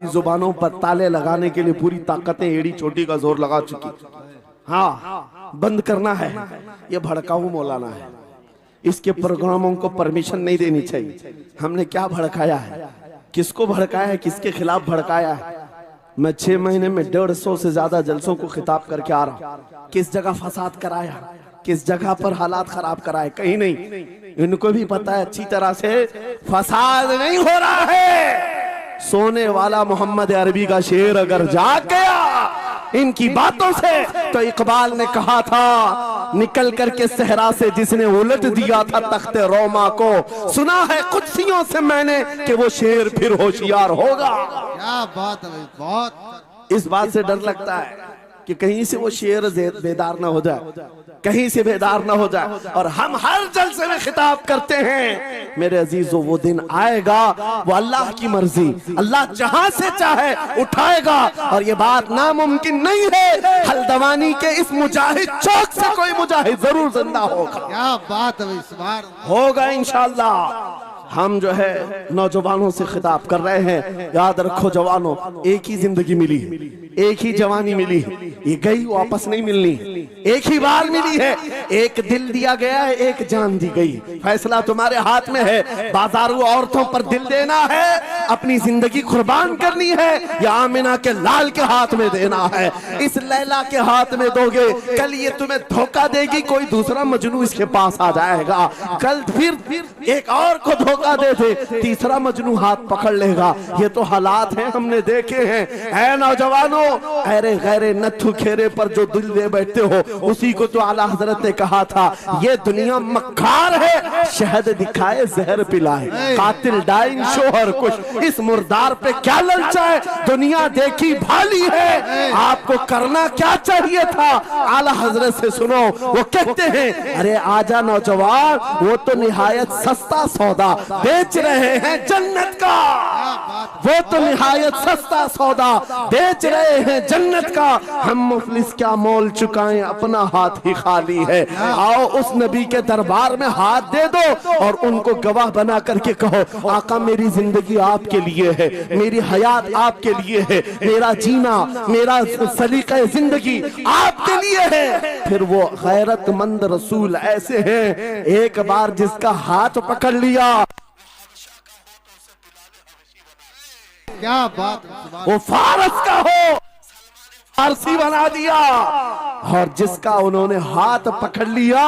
जुबानों पर ताले लगाने के लिए पूरी ताकतें एड़ी चोटी का जोर लगा चुकी। हाँ, बंद करना है। ये भड़काऊ मौलाना है, इसके प्रोग्रामों को परमिशन नहीं देनी चाहिए। हमने क्या भड़काया है, किसको भड़काया है, किसके खिलाफ भड़काया है? मैं 6 महीने में 150 से ज्यादा जलसों को खिताब करके आ रहा हूँ। किस जगह फसाद कराया, किस जगह पर हालात खराब कराए, कहीं नहीं। इनको भी पता है अच्छी तरह से फसाद नहीं हो रहा है। सोने वाला मोहम्मद अरबी का शेर अगर जाग गया इनकी बातों से, तो इकबाल ने कहा था निकल करके सहरा से जिसने उलट दिया था तख्ते रोमा को, सुना है कुत्सियों से मैंने कि वो शेर फिर होशियार होगा। क्या बात है, बहुत। इस बात से डर लगता है कि कहीं से वो शेर बेदार ना हो जाए, कहीं से बेदार ना हो जाए। और हम हर जलसे में खिताब करते हैं मेरे अजीजों, वो दिन आएगा, वो अल्लाह की मर्जी, अल्लाह जहां से चाहे उठाएगा। और ये बात नामुमकिन नहीं है, हल्द्वानी के इस मुजाहिद चौक से कोई मुजाहिद जरूर जिंदा होगा। क्या बात है, इस बार होगा इंशाअल्लाह। हम जो है नौजवानों से खिताब कर रहे हैं, याद रखो जवानों, एक ही जिंदगी मिली है, एक ही जवानी मिली है, ये गई वापस नहीं मिलनी, एक ही बार मिली है। एक दिल दिया गया है, एक जान दी गई। फैसला तुम्हारे हाथ में है। बाजारू औरतों पर दिल देना है, अपनी जिंदगी कुर्बान करनी है, या आमिना के लाल के हाथ में देना है। इस लैला के हाथ में दोगे, कल ये तुम्हें धोखा देगी, कोई दूसरा मजनू इसके पास आ जाएगा। कल फिर एक और को धोखा दे दे, तीसरा मजनू हाथ पकड़ लेगा। ये तो हालात हैं, हमने देखे हैं। ऐ नौजवानों, अरे गैरे नथु खेरे पर जो दिल दे बैठते हो, उसी को तो आला हजरत ने कहा था, ये दुनिया मक्कार है, शहद दिखाए जहर पिलाए, कातिल डाइन शोहर कुछ, इस मुर्दार पे क्या ललचाए, दुनिया देखी भाली है, आपको करना क्या चाहिए था। आला हजरत से सुनो, वो कहते हैं, अरे आजा नौजवान, वो तो निहायत सस्ता सौदा बेच रहे हैं जन्नत का, वो तो निहायत सस्ता सौदा बेच रहे हैं जन्नत का। हम मुफलिस क्या मोल चुकाएं, अपना हाथ ही खाली है। आओ उस नबी के दरबार में हाथ दे दो और उनको गवाह बना करके कहो, आका मेरी जिंदगी आपके लिए है, मेरी हयात आपके लिए है, मेरा जीना, मेरा सलीका जिंदगी आपके लिए है। फिर वो गैरतमंद रसूल ऐसे हैं, एक बार जिसका हाथ पकड़ लिया, क्या बात, वो फारस का हो फारसी बना दिया। और जिसका उन्होंने हाथ पकड़ लिया,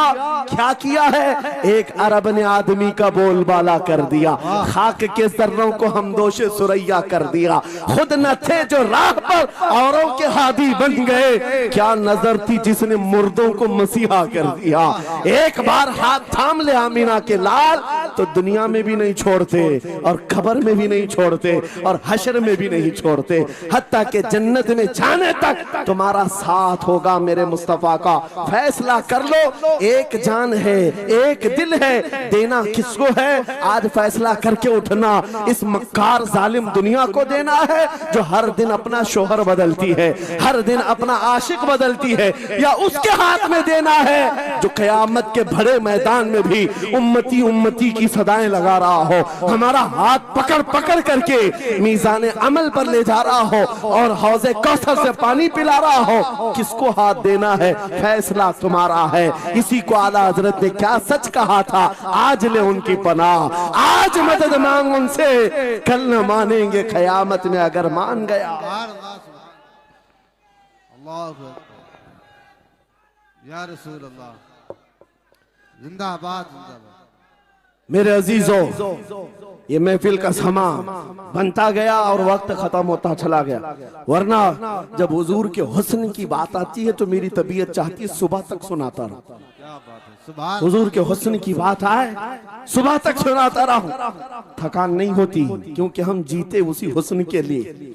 क्या किया है, एक अरब ने आदमी का बोलबाला कर दिया, खाक के जर्रों को हमदोशे सुरैया कर दिया। खुद न थे जो राह पर औरों के हादी बन गए, क्या नजर थी जिसने मुर्दों को मसीहा कर दिया। एक बार हाथ थाम ले आमीना के लाल, तो दुनिया में भी नहीं छोड़ते, और खबर में भी नहीं छोड़ते, और हशर में भी नहीं छोड़ते, हत्ता के जन्नत में जाने तक तुम्हारा साथ होगा। मेरे मुस्तफा का फैसला कर लो, एक जान है, एक दिल है, देना किसको है, आज फैसला करके उठना। इस मक्कार जालिम दुनिया को देना है, जो हर दिन अपना शोहर बदलती है, हर दिन अपना आशिक बदलती है, या उसके हाथ में देना है जो कयामत के बड़े मैदान में भी उम्मती उम्मती की सदाएं लगा रहा हो, हमारा हाथ पकड़ पकड़ करके मीज़ान अमल पर ले जा रहा हो, और हौज़े कौसर से पानी पिला रहा हो। किसको हाथ देना है, फैसला तुम्हारा है। इसी को आला हजरत ने क्या सच कहा था, आज ले उनकी पनाह, आज मदद मांग उनसे, कल न मानेंगे कयामत में अगर मान गया। अल्लाह या रसूल अल्लाह, जिंदाबाद जिंदाबाद। मेरे अजीजों, ये महफिल का समा बनता गया और वक्त खत्म होता चला गया, वरना जब हुजूर के हुस्न की बात आती है तो मेरी तबीयत चाहती है सुबह तक सुनाता रहूं। क्या बात है, सुभान। हुजूर के हुस्न की बात आए, सुबह तक सुनाता रहूं, थकान नहीं होती, क्योंकि हम जीते उसी हुस्न के लिए,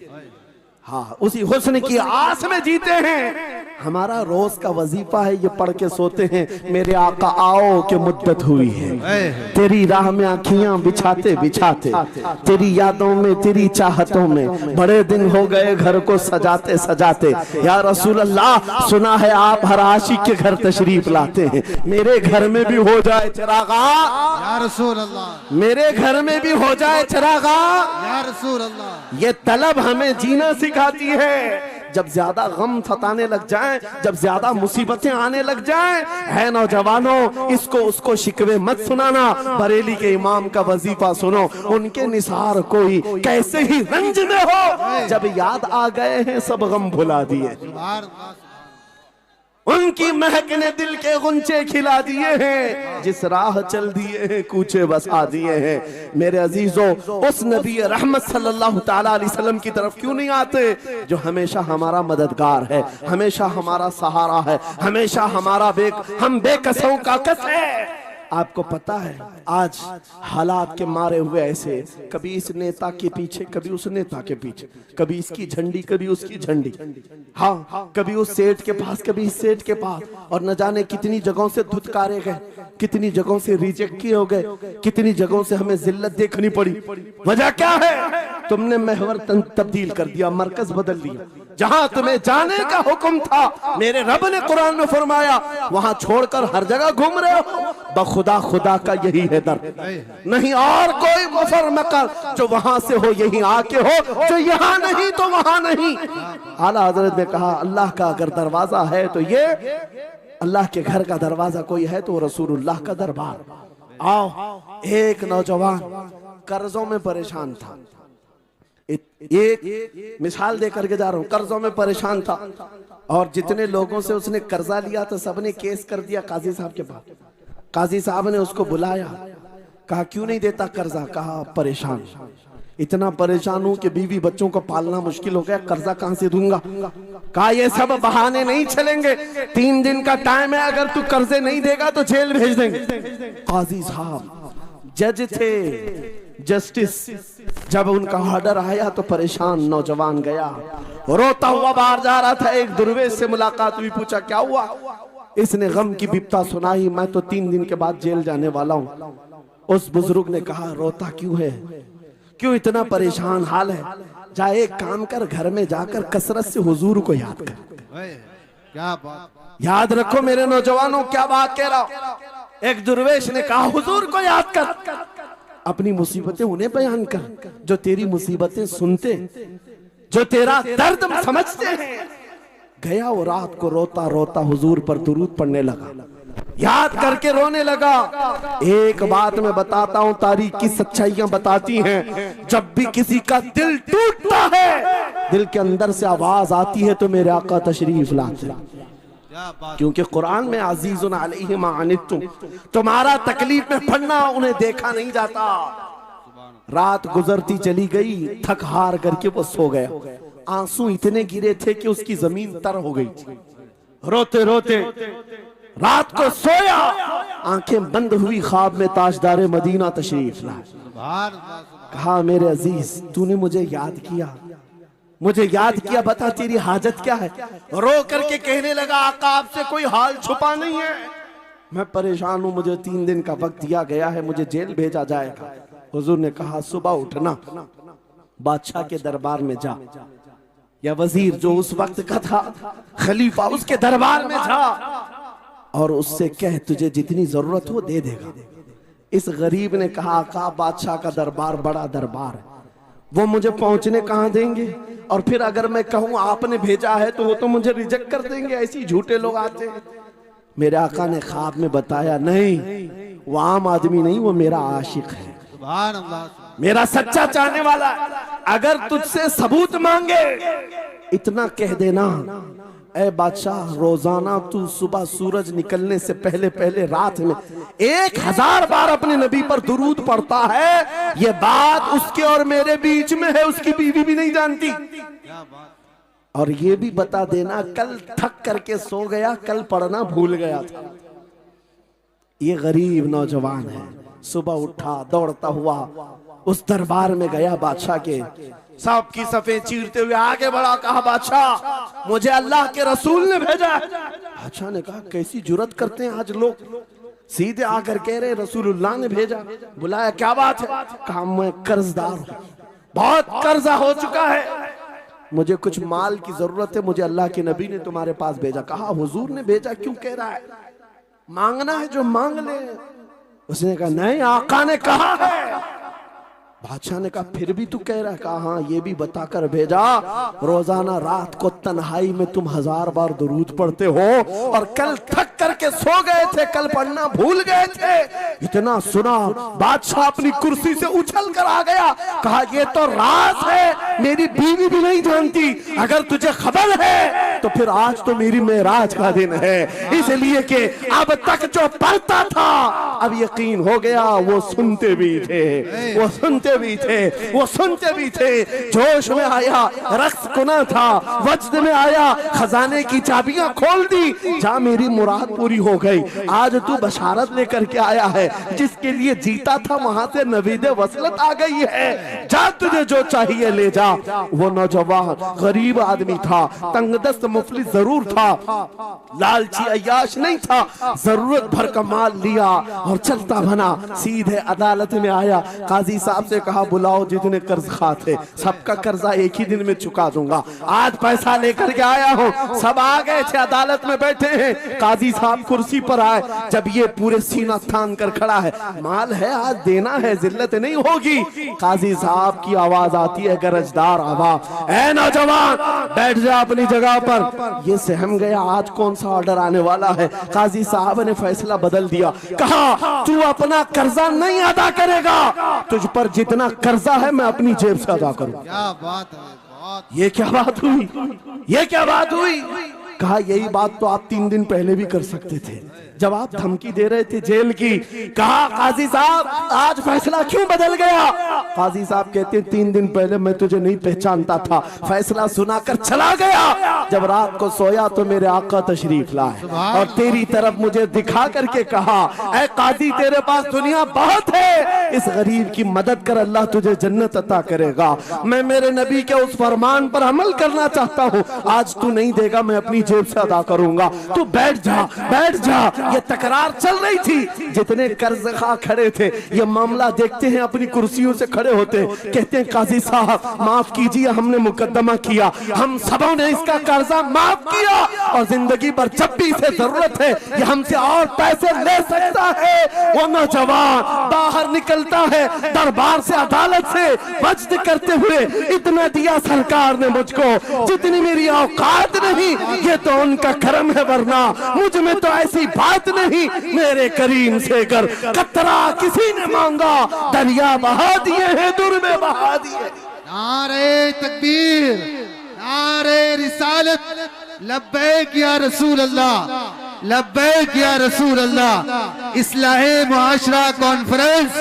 हाँ, उसी हुस्न की आस में जीते हैं। हमारा रोज का वजीफा है, ये पढ़ के सोते हैं, मेरे आका आओ कि मुद्दत हुई है, तेरी राह में आँखियां बिछाते बिछाते, तेरी यादों में तेरी चाहतों में, बड़े दिन हो गए घर को सजाते सजाते। या रसूल अल्लाह, सुना है आप हर आशिक के घर तशरीफ लाते हैं, मेरे घर में भी हो जाए चिरागा, या रसूल अल्लाह, मेरे घर में भी हो जाए चिरागा। या रसूल अल्लाह। ये तलब हमें जीना सिखाती है। जब ज्यादा गम सताने लग जाएं, जब ज्यादा मुसीबतें आने लग जाएं, है नौजवानों, इसको उसको शिकवे मत सुनाना, बरेली के इमाम का वजीफा सुनो। उनके निसार कोई कैसे ही रंज में हो, जब याद आ गए हैं सब गम भुला दिए। सुभान अल्लाह। उनकी महक ने दिल के गुंचे खिला दिए हैं, जिस राह चल दिए हैं कूचे बसा दिए हैं। मेरे अजीजों, उस नबी रहमत सल्लल्लाहु ताला अलैहि वसल्लम की तरफ क्यों नहीं आते, जो हमेशा हमारा मददगार है, हमेशा हमारा सहारा है, हमेशा हमारा हम बेकसों का कस है। आपको पता है आज हालात के मारे हुए ऐसे, कभी इस नेता के पीछे, कभी उस नेता के पीछे, कभी इसकी झंडी कभी उसकी झंडी, हाँ, कभी उस सेठ के पास कभी इस सेठ के पास, और न जाने कितनी जगहों से धुतकारे गए, कितनी जगहों से रिजेक्ट किए हो गए, कितनी जगहों से हमें जिल्लत देखनी पड़ी। वजह क्या है? तुमने महवर तब्दील कर दिया, मरकज बदल दिया। जहां तुम्हें जाने का हुक्म था, मेरे रब ने कुरान में फरमाया, वहां छोड़कर हर जगह घूम रहे हो। बखुदा खुदा का यही है दर, नहीं और कोई मफर मकर, जो वहां से हो यही आके हो, जो यहाँ नहीं तो वहां नहीं। आला हजरत ने कहा, अल्लाह का अगर दरवाजा है तो ये, अल्लाह के घर का दरवाजा कोई है तो रसूलुल्लाह का दरबार। आओ, एक नौजवान कर्जों में परेशान था, एक मिसाल दे करके जा रहा हूं, कर्जों में परेशान था, और जितने लोगों से उसने कर्जा लिया तो सबने केस कर दिया काजी साहब के पास। काजी साहब ने उसको बुलाया, कहा क्यों नहीं देता कर्जा? कहा परेशान, इतना परेशान हूं कि बीवी बच्चों को पालना मुश्किल हो गया, कर्जा कहां से दूंगा? कहा ये सब बहाने नहीं चलेंगे, 3 दिन का टाइम है, अगर तू कर्जे नहीं देगा तो जेल भेज देंगे। काजी साहब जज थे, जस्टिस, जब उनका ऑर्डर आया तो परेशान नौजवान गया, रोता हुआ बाहर जा रहा था। एक दुर्वेश से मुलाकात हुई, पूछा क्या हुआ? इसने गम की बिपता सुनाई, मैं तो 3 दिन के बाद जेल जाने वाला हूं। उस बुजुर्ग ने कहा, रोता क्यों है, क्यों इतना परेशान हाल है? जा एक काम कर, घर में जाकर कसरत से हुजूर को याद कर। क्या बात, याद रखो मेरे नौजवानों, क्या बात कह रहा हूं। एक दुर्वेश ने कहा, हुजूर को याद कर, अपनी मुसीबतें उन्हें बयान कर जो तेरी मुसीबतें सुनते, जो तेरा दर्द समझते हैं। गया वो रात को रोता रोता हुजूर पर दुरूद पढ़ने लगा, याद करके रोने लगा। एक बात मैं बताता हूं, तारीख की सच्चाइयां बताती हैं, जब भी किसी का दिल टूटता है, दिल के अंदर से आवाज आती है तो मेरे आका तशरीफ लाते, क्योंकि कुरान में अजीजुन अलैहि मा अनित्तुम, तुम्हारा तकलीफ में पड़ना उन्हें देखा नहीं जाता। रात गुजरती चली गई, थक हार करके वो सो गया। आंसू इतने गिरे थे कि उसकी जमीन तर हो गई। रोते रोते रात को सोया, आंखें बंद हुई, ख्वाब में ताजदारे मदीना तशरीफ लाए। कहा मेरे अजीज, तूने मुझे याद किया, मुझे याद किया, बता तेरी हाजत क्या है? रो करके कहने लगा, आका आपसे कोई हाल छुपा नहीं है, मैं परेशान हूं, मुझे 3 दिन का वक्त दिया गया है, मुझे जेल भेजा जाएगा। हुजूर ने कहा, सुबह उठना, बादशाह के दरबार में जा, या वजीर जो उस वक्त का था, खलीफा, उसके दरबार में जा और उससे कह तुझे जितनी जरूरत हो दे देगा। इस गरीब ने कहा, आका बादशाह का दरबार बड़ा दरबार है, वो मुझे पहुंचने कहां देंगे, और फिर अगर मैं कहूं आपने भेजा है तो वो तो मुझे रिजेक्ट कर देंगे, ऐसी झूठे लोग आते हैं। मेरे आका ने ख्वाब में बताया, नहीं वो आम आदमी नहीं, वो मेरा आशिक है, मेरा सच्चा चाहने वाला। अगर तुझसे सबूत मांगे, इतना कह देना, ऐ बादशाह, रोजाना तू सुबह सूरज निकलने से पहले पहले रात में 1000 बार अपने नबी पर दुरूद पढ़ता है। ये बात उसके और मेरे बीच में है, उसकी बीवी भी नहीं जानती। और ये भी बता देना, कल थक करके सो गया, कल पढ़ना भूल गया था। ये गरीब नौजवान है, सुबह उठा, दौड़ता हुआ उस दरबार में गया बादशाह के, सबकी सफेद चीरते हुए आगे बढ़ा, कहा बादशाह मुझे अल्लाह के रसूल ने भेजा है। बादशाह ने कहा कैसी जुर्रत करते हैं आज लोग, सीधे आकर कह रहे रसूलुल्लाह ने भेजा। बुलाया, क्या बात है? कहा मैं कर्जदार हूं, बहुत कर्जा हो चुका है, मुझे कुछ माल की जरूरत है, मुझे अल्लाह के नबी ने तुम्हारे पास भेजा। कहा हुजूर ने भेजा, क्यों कह रहा है? मांगना है जो मांग ले। उसने कहा नहीं, आका ने कहा है। बादशाह ने कहा फिर भी तू कह रहा है? कहा हाँ, ये भी बताकर भेजा रोजाना रात को तन्हाई में तुम 1000 बार दुरूद पढ़ते हो, और कल थक करके सो गए थे, कल पढ़ना भूल गए थे। इतना सुना बादशाह अपनी कुर्सी से उछल कर आ गया। कहा ये तो राज है, मेरी बीवी भी नहीं जानती, अगर तुझे खबर है तो फिर आज तो मेरी मेराज का दिन है, इसलिए कि अब तक जो पढ़ता था अब यकीन हो गया। वो सुनते भी थे, वो सुनते भी थे, वो सुनते भी थे। जोश में आया, रक्स कुना था, वजद में आया, खजाने की चाबियां खोल दी, जा मेरी मुराद पूरी हो गई। आज तू बशारत लेकर के आया है, जिसके लिए जीता था वहां से नवीदे वसलत आ गई है, जा तुझे जो चाहिए ले जा। वो नौजवान गरीब आदमी था, तंगदस्त मुफलिस जरूर था, लालची अय्याश नहीं था, जरूरत भर का माल लिया और चलता बना। सीधे अदालत में आया, काजी साहब से कहा बुलाओ जितने कर्ज खा थे, सबका कर्जा एक ही दिन में चुका दूंगा, आज पैसा लेकर के आया हूँ। सब आ गए थे, अदालत में बैठे हैं, काजी साहब कुर्सी पर आए। जब ये पूरे सीना थान कर खड़ा है, माल है आज देना है, जिल्लत नहीं होगी। काजी साहब की आवाज आती है, गरजदार आवाज, ए नौजवान बैठ जा अपनी जगह पर। ये सहम गया, आज कौन सा ऑर्डर आने वाला है। काजी साहब ने फैसला बदल दिया, कहा तू अपना कर्जा नहीं अदा करेगा, तुझ पर जितना कर्जा है मैं अपनी जेब से अदा करूं। क्या बात है, बहुत। ये क्या बात हुई, ये क्या बात हुई? कहा यही बात तो आप 3 दिन पहले भी कर सकते थे, जब आप धमकी दे रहे थे जेल की। कहा काजी साहब आज फैसला क्यों बदल गया? काजी साहब कहते 3 दिन पहले मैं तुझे नहीं पहचानता था, फैसला सुनाकर चला गया। जब रात को सोया तो मेरे आका तशरीफ लाए और तेरी तरफ मुझे दिखा करके कहा, ऐ काजी तेरे पास दुनिया बहुत है, इस गरीब की मदद कर, अल्लाह तुझे जन्नत अता करेगा। मैं मेरे नबी के उस फरमान पर अमल करना चाहता हूँ, आज तू नहीं देगा मैं अपनी जेब से अदा करूंगा, तू बैठ जा, बैठ जा। ये तकरार चल रही थी, जितने कर्ज खा खड़े थे ये मामला देखते हैं, अपनी कुर्सियों से खड़े होते, कहते हैं काजी साहब माफ कीजिए, हमने मुकदमा किया, हम सबों ने इसका कर्जा माफ किया, और जिंदगी भर जब भी इसे जरूरत है ये हमसे और पैसे ले सकता है। वो नौजवान बाहर निकलता है दरबार से, अदालत से, वज्द करते हुए, इतना दिया सरकार ने मुझको जितनी मेरी औकात नहीं, ये तो उनका करम है, वरना मुझ में तो ऐसी बात नहीं। मेरे करीम से कर कतरा किसी ने मांगा, दरिया बहा दिए हैं, दुर में बहा दिए। नारे तकबीर, नारे रिसालत, लब्बैक या रसूल अल्लाह, लब्बैक या रसूल अल्लाह। इस्लाहे मुआशरा कॉन्फ्रेंस,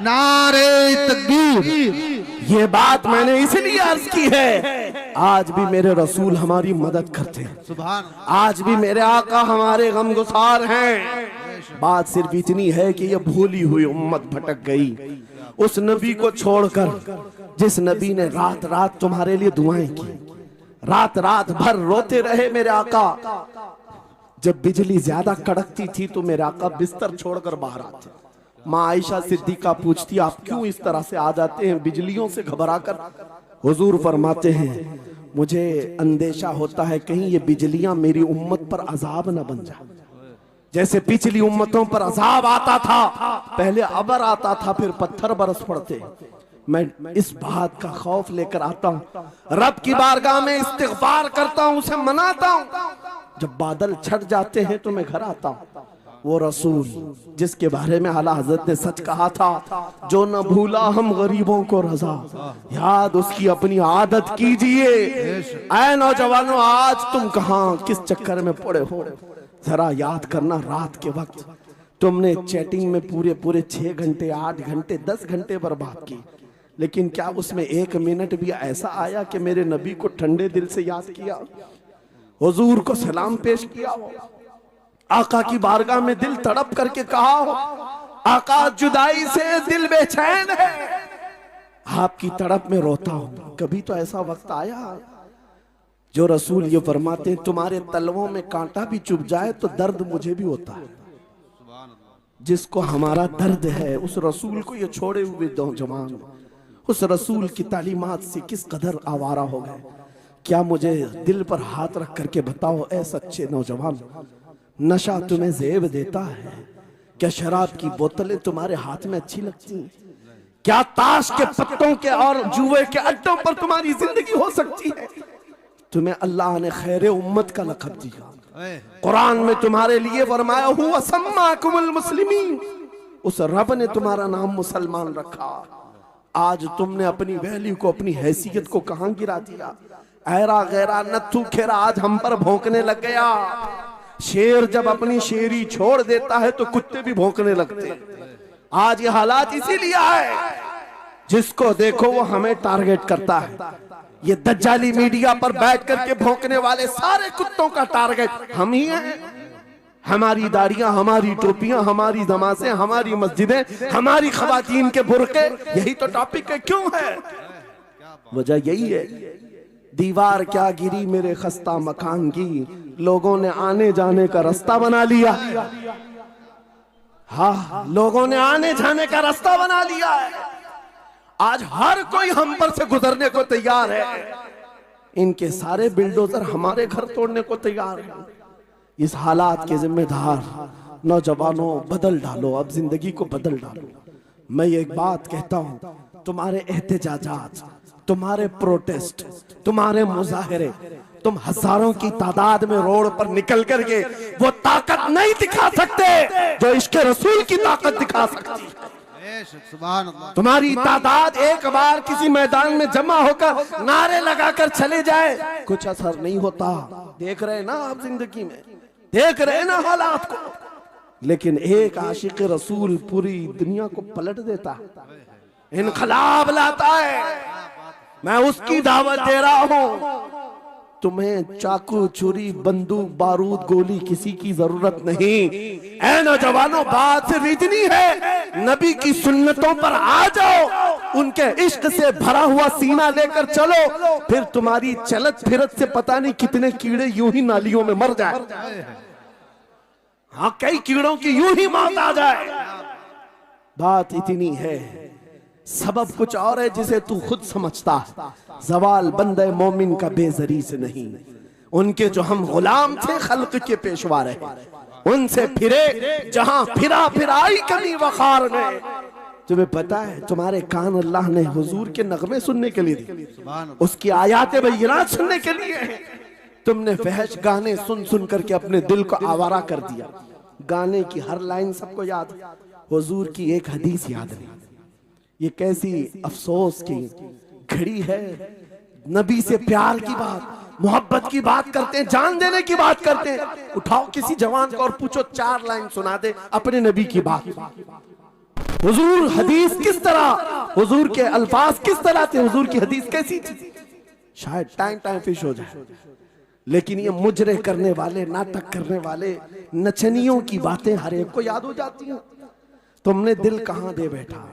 नारे तकबीर। ये बात मैंने इसलिए अर्ज की है, आज भी मेरे रसूल हमारी मदद करते हैं, सुभान, आज भी मेरे आका हमारे गमगुसार हैं। बात सिर्फ इतनी है कि ये भूली हुई उम्मत भटक गई उस नबी को छोड़कर, जिस नबी ने रात रात तुम्हारे लिए दुआएं की, रात रात भर रोते रहे मेरे आका। जब बिजली ज्यादा कड़कती थी तो मेरे आका बिस्तर छोड़कर बाहर आते। माँ आयशा सिद्दीका पूछती आप क्यों इस तरह से आ जाते हैं बिजलियों से घबरा कर? हुजूर फरमाते हैं मुझे अंदेशा होता है कहीं ये बिजलियां मेरी उम्मत पर अजाब न बन जाए, जैसे पिछली उम्मतों पर अजाब आता था, पहले अबर आता था फिर पत्थर बरस पड़ते। मैं इस बात का खौफ लेकर आता हूँ, रब की बारगाह में इस्तिग़फार करता हूँ, उसे मनाता हूँ। जब बादल छट जाते हैं तो मैं घर आता हूँ। वो रसूल जिसके बारे में आला हजरत ने सच कहा था, जो न भूला हम गरीबों को रजा, याद उसकी अपनी आदत कीजिए। ऐ नौजवानों आज तुम कहां किस चक्कर में पड़े हो, जरा याद करना। रात के वक्त तुमने चैटिंग में पूरे पूरे 6 घंटे 8 घंटे 10 घंटे बर्बाद की, लेकिन क्या उसमें 1 मिनट भी ऐसा आया कि मेरे नबी को ठंडे दिल से याद किया, हुजूर को सलाम पेश किया हो, आका की बारगाह में दिल तड़प करके कहा हो आका जुदाई से दिल बेचैन है, आपकी तड़प में रोता हूं। कभी तो ऐसा वक्त आया जो रसूल ये फरमाते हैं तुम्हारे तलवों में कांटा भी चुभ जाए तो दर्द मुझे भी होता है। जिसको हमारा दर्द है उस रसूल को ये छोड़े हुए नौजवान उस रसूल की तालीमात से किस कदर आवारा हो गए। क्या मुझे दिल पर हाथ रख करके बताओ ऐ सच्चे नौजवान, नशा तुम्हें ज़ेब देता है? क्या शराब की बोतलें तुम्हारे हाथ में अच्छी लगती हैं? क्या ताश के पत्तों के और जुए के अड्डों पर तुम्हारी जिंदगी हो सकती है? तुम्हें अल्लाह ने खैर उम्मत का लक़ब दिया। कुरान में तुम्हारे लिए फरमाया हुआ सम्माकुमुल मुस्लिमीन, उस रब ने तुम्हारा नाम मुसलमान रखा। आज तुमने अपनी वैल्यू को, अपनी हैसियत को कहां गिरा दिया? ऐरा गैरा नत्थू खेरा आज हम पर भौंकने लग गया। शेर जब अपनी शेरी छोड़ देता है तो कुत्ते भी भौंकने लगते हैं। आज ये हालात इसीलिए है, जिसको देखो वो हमें टारगेट करता है। ये दज्जाली मीडिया पर बैठ करके भौंकने वाले सारे कुत्तों का टारगेट हम ही हैं। हमारी दाढ़ियां, हमारी टोपियां, हमारी नमाज़ें, हमारी मस्जिदें, हमारी खवातीन के बुरके, यही तो टॉपिक है। क्यों है? वजह यही है, दीवार क्या गिरी मेरे खस्ता मकान की, लोगों ने आने जाने का रास्ता बना लिया। हाँ, लोगों ने आने जाने का रास्ता बना लिया है। आज हर कोई हम पर से गुजरने को तैयार है। इनके सारे बिल्डोजर हमारे घर तोड़ने को तैयार है। इस हालात के जिम्मेदार नौजवानों बदल डालो, अब जिंदगी को बदल डालो। मैं ये एक बात कहता हूं, तुम्हारे एहतजाजात, तुम्हारे प्रोटेस्ट, तुम्हारे मुजाहरे, तुम हजारों की तादाद में रोड पर निकल करके वो ताकत नहीं दिखा सकते जो इश्क रसूल की ताकत दिखा सकती है। तुम्हारी तादाद एक बार किसी मैदान में जमा होकर नारे लगाकर चले जाए, कुछ असर नहीं होता। देख रहे ना आप जिंदगी में, देख रहे ना हालात को। लेकिन एक आशिक रसूल पूरी दुनिया को पलट देता है, इनकलाब लाता है। मैं उसकी दावत दे रहा हूं। तुम्हें चाकू, छुरी, बंदूक, बारूद, गोली किसी की जरूरत नहीं। ऐ नौजवानों, बात सिर्फ इतनी है, नबी की सुन्नतों पर आ जाओ, उनके इश्क से भरा हुआ सीना लेकर चलो, फिर तुम्हारी चलत फिरत से पता नहीं कितने कीड़े यूं ही नालियों में मर जाए। हाँ, कई कीड़ों की यूं ही मौत आ जाए। बात इतनी है, सबब कुछ और है जिसे तू खुद समझता है। जवाल बंदे मोमिन का बेजरी से नहीं, उनके जो हम गुलाम थे खल्क के पेशवा रहे, उनसे फिरे जहां फिरा फिराई कमी वखार ने। तुम्हें पता है तुम्हारे कान अल्लाह ने हुजूर के नगमे सुनने के लिए दिए, उसकी आयाते बय्यिनात सुनने के लिए। तुमने फहश गाने सुन सुन करके अपने दिल को आवारा कर दिया। गाने की हर लाइन सबको याद, हुजूर की एक हदीस याद नहीं। ये कैसी अफसोस की घड़ी है। नबी से प्यार की बात, मोहब्बत की बात करते हैं, जान देने की बात करते हैं। उठाओ किसी जवान को और पूछो 4 लाइन सुना दे अपने नबी की बात। हुजूर हदीस किस तरह, हुजूर के अल्फाज किस तरह थे, हुजूर की हदीस कैसी थी, शायद टाइम फिश हो जाए। लेकिन ये मुजरे करने वाले, नाटक करने वाले, नचनियों की बातें हर एक को याद हो जाती हैं। तुमने दिल कहां दे बैठा,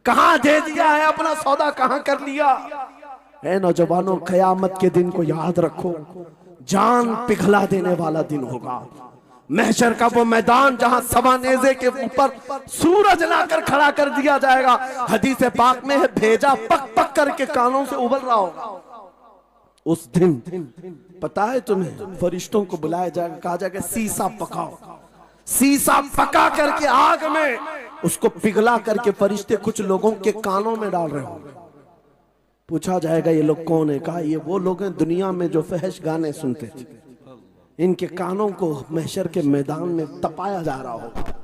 कहां दे दिया है, अपना सौदा कहां कर लिया है। नौजवानों, कयामत के दिन को याद रखो, जान पिघला देने वाला दिन होगा। महशर का वो मैदान जहां सवा नेज़े के ऊपर सूरज लाकर खड़ा कर दिया जाएगा। हदीस पाक में है, भेजा पक पक करके कानों से उबल रहा होगा। उस दिन पता है तुम्हें, फरिश्तों को बुलाया जाएगा, कहा जाएगा सीसा पकाओ। सीसा पका करके आग में उसको पिघला करके फरिश्ते कुछ लोगों के कानों में डाल रहे होंगे। पूछा जाएगा ये लोग कौन है? कहा ये वो लोग हैं दुनिया में जो फहश गाने सुनते थे, इनके कानों को महशर के मैदान में तपाया जा रहा होगा।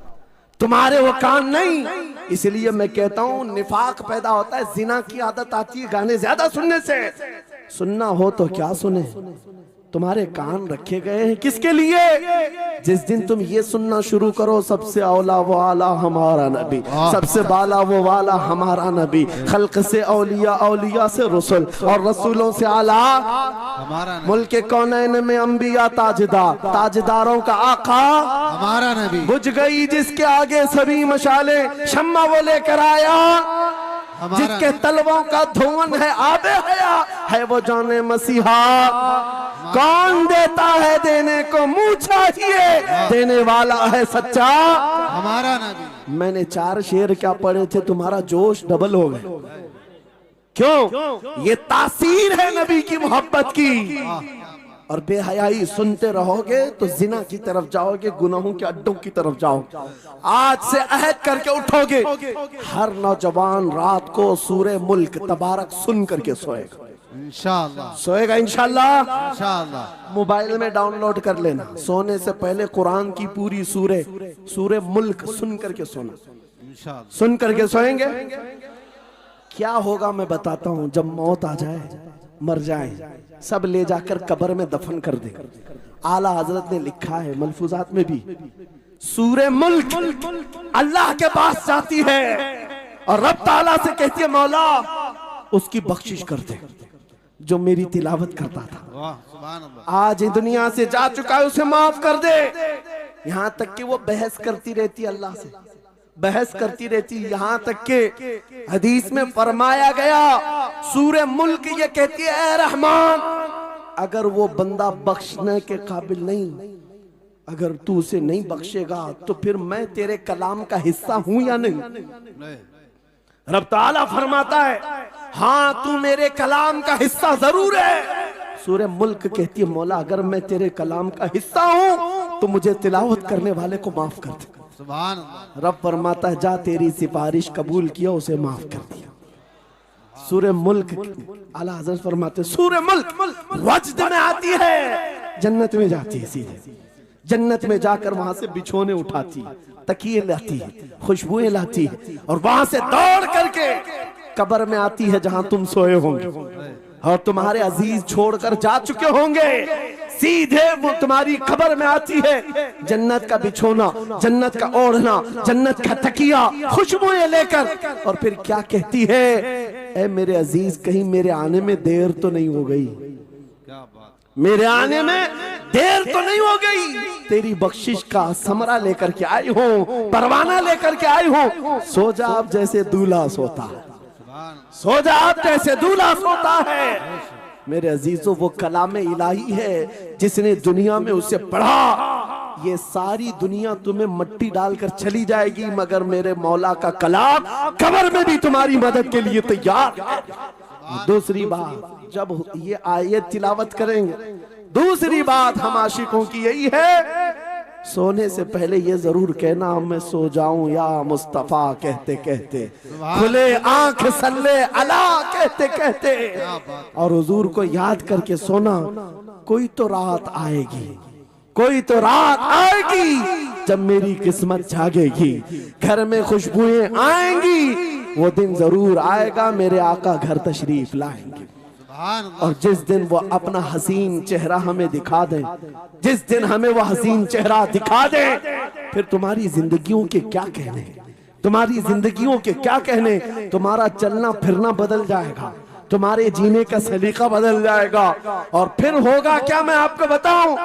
तुम्हारे वो कान नहीं। इसलिए मैं कहता हूं निफाक पैदा होता है, जिना की आदत आती है गाने ज्यादा सुनने से। सुनना हो तो क्या सुने, तुम्हारे कान रखे गए हैं किसके लिए? जिस दिन तुम ये सुनना शुरू करो, सबसे औला वो आला हमारा नबी, सबसे बाला वो वाला हमारा नबी, खल्क से औलिया, औलिया से रसूल और रसूलों से आला हमारा नबी, मुल्क कौनैन में अंबिया ताजदार, ताजदारों का आका हमारा नबी, बुझ गई जिसके आगे सभी मशाले, शम्मा वो लेकर आया जिसके तलवों का धुआं है आबे हया है वो जाने मसीहा। कौन देता है देने को मुंह चाहिए, देने वाला है सच्चा हमारा नबी। मैंने 4 शेर क्या पढ़े थे, तुम्हारा जोश डबल हो गए। क्यों? ये तासीर है नबी की मोहब्बत की। और बेहयाई सुनते रहोगे तो जिना की तरफ जाओगे, गुनाहों के अड्डों की तरफ जाओगे। आज से अहद करके उठोगे, हर नौजवान रात को सूरे मुल्क तबारक सुन करके सोएगा। इंशाअल्लाह सोएगा इंशाअल्लाह। इंशाअल्लाह मोबाइल में डाउनलोड कर लेना, सोने से पहले कुरान की पूरी सूरे मुल्क सुन करके सोना। इंशाअल्लाह सुन करके सोएंगे। क्या होगा मैं बताता हूं। जब मौत आ जाए, मर जाए, सब ले जाकर कब्र में दफन कर दे। आला हजरत ने लिखा है मलफूजात में भी, सूरे मुल्क अल्लाह के पास जाती है और रब ताला से कहती है मौला उसकी बख्शिश कर दे जो मेरी तिलावत करता था। वाह सुभान अल्लाह। आज दुनिया से जा चुका है, उसे माफ कर दे। यहां तक कि वो बहस करती रहती अल्लाह से, बहस करती रहती। यहां तक के हदीस में फरमाया गया, सूरे मुल्क ये कहती है ए रहमान, अगर वो बंदा बख्शने के काबिल नहीं, अगर तू उसे नहीं बख्शेगा तो फिर मैं तेरे कलाम का हिस्सा हूं या नहीं? रब ताला फरमाता है हाँ तू मेरे कलाम का हिस्सा जरूर है। सूरे मुल्क कहती है मौला अगर मैं तेरे कलाम का हिस्सा हूं तो मुझे तिलावत करने वाले को माफ कर दे। सुभान अल्लाह। रब फरमाता है जा तेरी सिफारिश कबूल किया, उसे माफ कर दिया। सूरे मुल्क आला हज़रत फरमाते सूरे मुल्क वज्द में आती है, जन्नत में जाती है। सीधे जन्नत में जाकर वहां से बिछोने उठाती, तकिए लाती, खुशबुएं लाती और वहां से दौड़ करके कब्र में आती है जहां तुम सोए होंगे और तुम्हारे अजीज छोड़कर जा चुके होंगे। सीधे वो तुम्हारी कब्र में आती है, जन्नत का बिछोना, जन्नत का ओढ़ना, जन्नत का तकिया, खुशबुएं लेकर, और फिर क्या कहती है, ए मेरे अजीज कहीं मेरे आने में देर तो नहीं हो गई? क्या बात, मेरे आने में देर तो नहीं हो गई? तेरी बख्शिश का समरा लेकर के आई हूँ, परवाना लेकर के आई हूँ। सो जा आप जैसे दूल्हा सोता है, सो जा आप जैसे दूल्हा सोता है। मेरे अजीजों वो कलाम इलाही है, जिसने दुनिया में उसे पढ़ा, ये सारी दुनिया तुम्हें मट्टी डालकर चली जाएगी मगर मेरे मौला का कलाम कब्र में भी तुम्हारी मदद के लिए तैयार है। दूसरी बात, जब ये आयत तिलावत करेंगे, दूसरी बात हम आशिकों की यही है, सोने से पहले ये जरूर कहना मैं सो जाऊं या मुस्तफा कहते कहते, खुले आंख सल्ले अला कहते कहते, और हुजूर को याद करके सोना। कोई तो रात आएगी, कोई तो रात आएगी जब मेरी किस्मत जागेगी, घर में खुशबुएं आएंगी, वो दिन जरूर आएगा मेरे आका घर तशरीफ लाएंगे। और जिस दिन वो अपना हसीन चेहरा हमें दिखा दें, जिस दिन हमें वो हसीन चेहरा दिखा दें, फिर तुम्हारी जिंदगियों के क्या कहने, तुम्हारी जिंदगियों के क्या कहने, तुम्हारा चलना फिरना बदल जाएगा, तुम्हारे जीने का सलीका बदल जाएगा। और फिर होगा क्या मैं आपको बताऊं,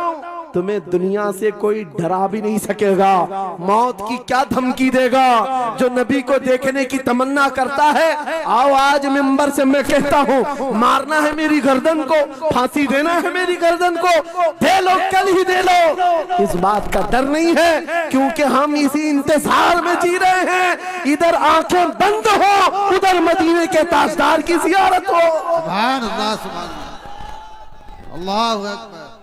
तुम्हें दुनिया से कोई डरा भी नहीं सकेगा। मौत की क्या धमकी देगा? जो नबी को देखने की तमन्ना करता है, आओ आज मिंबर से मैं कहता हूँ, मारना है मेरी गर्दन को, फांसी देना है मेरी गर्दन को, दे लो कल ही दे लो। इस बात का डर नहीं है क्योंकि हम इसी इंतजार में जी रहे हैं, इधर आंखें बंद हो, उधर मदीने के ताजदार की जियारत हो। सुभान अल्लाह, सुभान अल्लाह, अल्लाहु अकबर।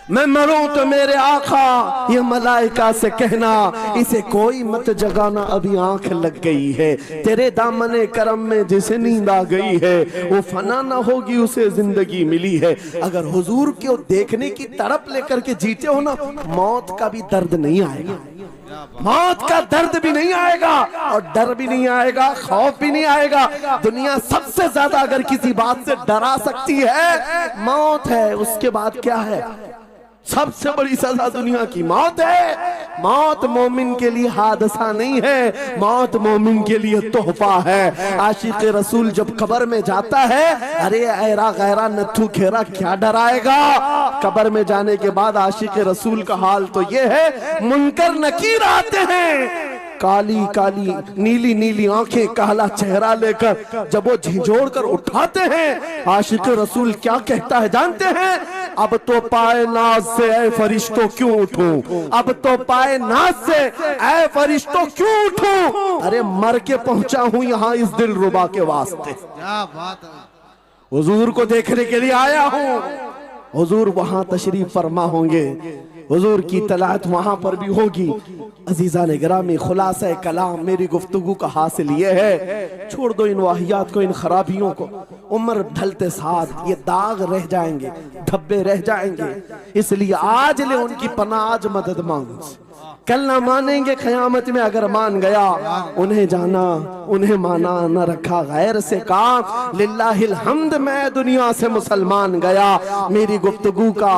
मैं मरूं तो मेरे आका ये मलाइका से कहना, इसे कोई मत जगाना अभी आंख लग गई है, तेरे दामने करम में जिसे नींद आ गई है वो फना ना होगी उसे जिंदगी मिली है। अगर हुजूर को देखने की तड़प लेकर के जीते हो ना, मौत का भी दर्द नहीं आएगा, मौत का दर्द भी नहीं आएगा और डर भी नहीं आएगा, खौफ भी नहीं आएगा। दुनिया सबसे ज्यादा अगर किसी बात से डरा सकती है, मौत है। उसके बाद क्या है? सबसे बड़ी सजा दुनिया की मौत है। मौत मोमिन के लिए हादसा नहीं है, मौत मोमिन के लिए तोहफा है। आशिक रसूल जब कब्र में जाता है, अरे ऐरा गैरा नथु खेरा क्या डराएगा? कब्र में जाने के बाद आशिक रसूल का हाल तो ये है, मुनकर नकीर आते हैं, काली काली नीली नीली आंखें, काला चेहरा लेकर जब वो झिझोड़ कर उठाते हैं, आशिक रसूल क्या कहता है जानते हैं? अब तो पाए नाज से ऐ फरिश्तों क्यों उठूं, अब तो पाए नाज से ऐ फरिश्तों क्यों उठूं। अरे मर के पहुंचा हूं यहाँ इस दिल रुबा के वास्ते, क्या बात है। हुजूर को देखने के लिए आया हूं। हुजूर वहां तशरीफ फरमा होंगे, हुजूर की तलात वहां पर भी होगी। अजीजा ने गिरामी, खुलासा कलाम मेरी गुफ्तगू का हासिल ये है, छोड़ दो इन वाहियात को, इन खराबियों को। उम्र ढलते साथ ये दाग रह जाएंगे, धब्बे रह जाएंगे, इसलिए आज ले उनकी पनाह, आज मदद मांग। कल ना मानेंगे क़यामत में, अगर मान गया उन्हें जाना उन्हें माना, न रखा गैर से काम। लिल्लाहिल हम्द, मैं दुनिया से मुसलमान गया। मेरी गुफ्तगू का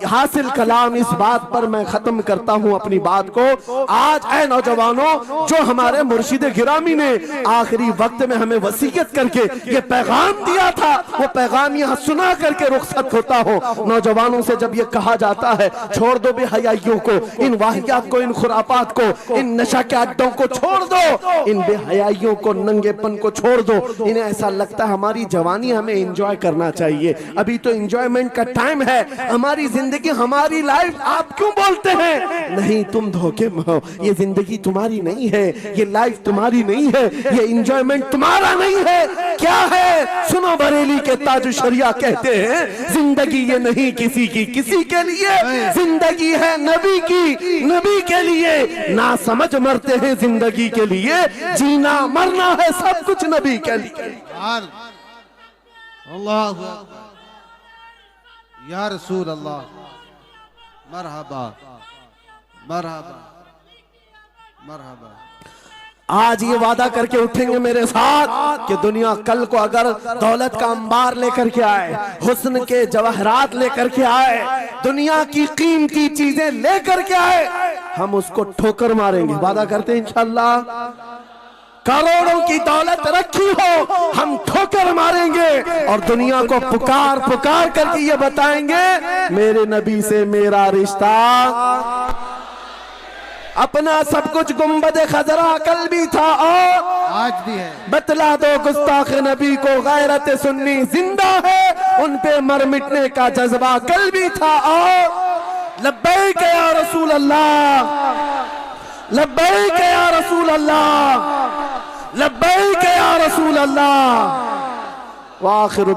हासिल कलाम इस बात पर मैं खत्म करता हूँ अपनी बात को। आज ऐ नौजवानों, जो हमारे मुर्शिद गिरामी ने आखिरी वक्त में हमें वसीयत करके ये पैगाम दिया था, वो पैगाम यहाँ सुना करके रुखसत होता हो। नौजवानों से जब ये कहा जाता है छोड़ दो बेहयाइयों को, इन वाहियात को, इन खुरापात को, इन नशा के अड्डों को छोड़ दो, इन बेहयाइयों को, नंगेपन को छोड़ दो। इन्हें ऐसा लगता है हमारी जवानी हमें एंजॉय करना चाहिए, अभी तो एंजॉयमेंट का टाइम है, हमारी जिंदगी हमारी लाइफ। आप क्यों बोलते हैं? नहीं, तुम धोखे में हो, ये जिंदगी तुम्हारी नहीं है, ये लाइफ तुम्हारी नहीं है, ये एंजॉयमेंट तुम्हारा नहीं है। क्या है? सुनो, बरेली के ताज शरिया कहते हैं जिंदगी ये नहीं किसी की किसी के लिए, जिंदगी है नबी की नबी के लिए। ना समझ मरते हैं जिंदगी के लिए, जीना मरना है सब कुछ नबी के लिए। अल्लाह या रसूल अल्लाह, मरहबा मरहबा मरहबा। आज ये वादा करके उठेंगे मेरे साथ कि दुनिया कल को अगर दौलत का अंबार लेकर के आए, हुस्न के जवाहरात लेकर के आए, दुनिया की कीमती चीजें लेकर के आए, हम उसको ठोकर मारेंगे। वादा करते हैं इंशाअल्लाह। करोड़ों की दौलत रखी हो, हम ठोकर मारेंगे और दुनिया को पुकार पुकार करके ये बताएंगे मेरे नबी से मेरा रिश्ता। अपना सब कुछ गुंबद खजरा कल भी था और आज भी है। बतला दो गुस्ताख नबी को गैरत सुन्नी जिंदा है, उन पे मर मिटने का जज्बा कल भी था और लब्बैक या रसूल अल्लाह, लब्बैक या रसूल अल्लाह, लब्बैक या रसूल अल्लाह। व आखिर